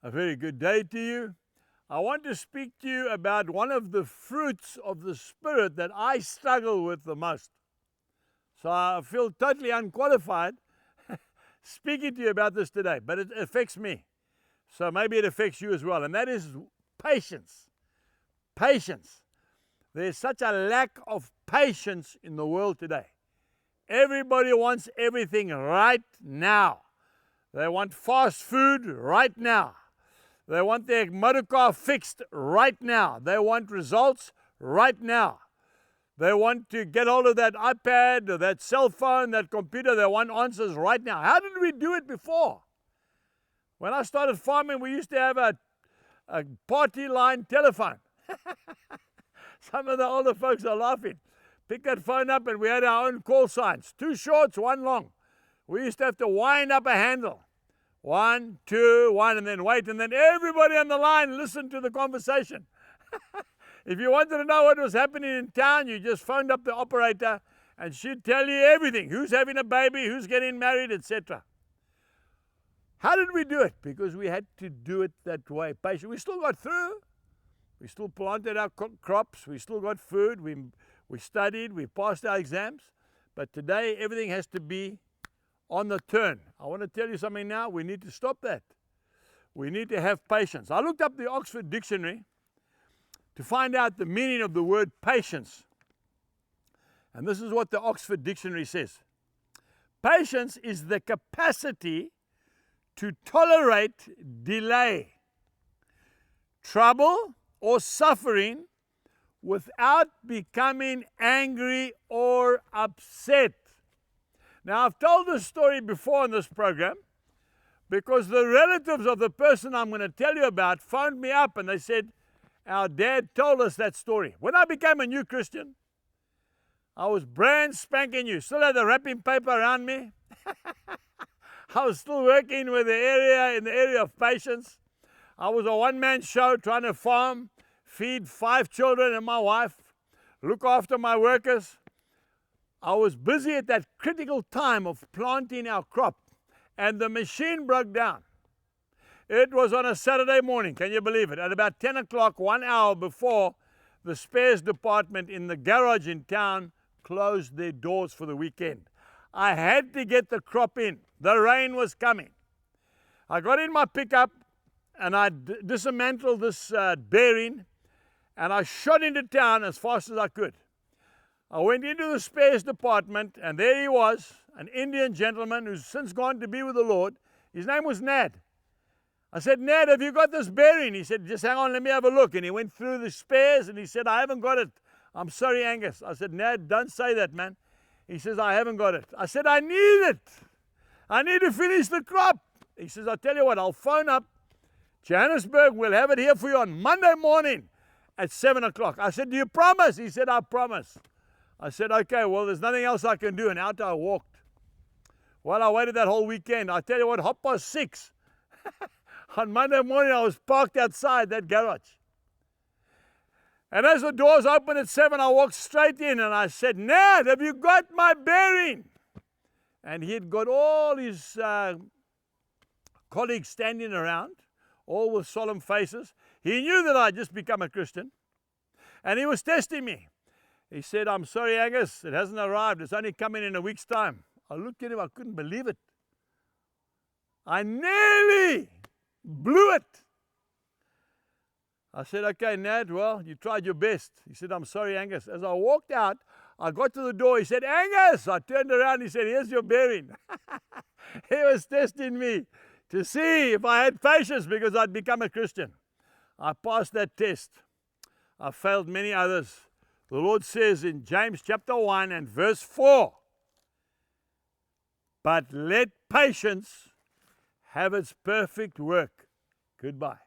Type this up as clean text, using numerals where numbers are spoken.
A very good day to you. I want to speak to you about one of the fruits of the Spirit that I struggle with the most. So I feel totally unqualified speaking to you about this today, but it affects me. So maybe it affects you as well, and that is patience. Patience. There's such a lack of patience in the world today. Everybody wants everything right now. They want fast food right now. They want their motor car fixed right now. They want results right now. They want to get hold of that iPad or that cell phone, that computer. They want answers right now. How did we do it before? When I started farming, we used to have a party line telephone. Some of the older folks are laughing. Pick that phone up and we had our own call signs. 2 shorts, 1 long. We used to have to wind up a handle. 1, 2, 1, and then wait, and then everybody on the line listened to the conversation. If you wanted to know what was happening in town, you just phoned up the operator and she'd tell you everything. Who's having a baby, who's getting married, etc. How did we do it? Because we had to do it that way. Patient. We still got through. We still planted our crops. We still got food. We studied. We passed our exams. But today, everything has to be on the turn. I want to tell you something now. We need to stop that. We need to have patience. I looked up the Oxford Dictionary to find out the meaning of the word patience. And this is what the Oxford Dictionary says. Patience is the capacity to tolerate delay, trouble, or suffering without becoming angry or upset. Now, I've told this story before in this program because the relatives of the person I'm going to tell you about phoned me up and they said, our dad told us that story. When I became a new Christian, I was brand spanking new. Still had the wrapping paper around me. I was still working in the area of patience. I was a one-man show trying to farm, feed 5 children and my wife, look after my workers. I was busy at that critical time of planting our crop, and the machine broke down. It was on a Saturday morning, can you believe it? At about 10 o'clock, 1 hour before the spares department in the garage in town closed their doors for the weekend. I had to get the crop in. The rain was coming. I got in my pickup and I dismantled this bearing and I shot into town as fast as I could. I went into the spares department and there he was, an Indian gentleman who's since gone to be with the Lord. His name was Nad. I said, Nad, have you got this bearing? He said, just hang on, let me have a look. And he went through the spares and he said, I haven't got it. I'm sorry, Angus. I said, Nad, don't say that, man. He says, I haven't got it. I said, I need it. I need to finish the crop. He says, I'll tell you what, I'll phone up Johannesburg. We'll have it here for you on Monday morning at 7 o'clock. I said, do you promise? He said, I promise. I said, okay, well, there's nothing else I can do. And out I walked. Well, I waited that whole weekend. I tell you what, 6:30. On Monday morning, I was parked outside that garage. And as the doors opened at 7, I walked straight in and I said, Nad, have you got my bearing? And he had got all his colleagues standing around, all with solemn faces. He knew that I'd just become a Christian. And he was testing me. He said, I'm sorry, Angus, it hasn't arrived. It's only coming in a week's time. I looked at him, I couldn't believe it. I nearly blew it. I said, okay, Nad, well, you tried your best. He said, I'm sorry, Angus. As I walked out, I got to the door. He said, Angus! I turned around. He said, here's your bearing. He was testing me to see if I had patience because I'd become a Christian. I passed that test. I failed many others. The Lord says in James chapter 1 and verse 4, but let patience have its perfect work. Goodbye.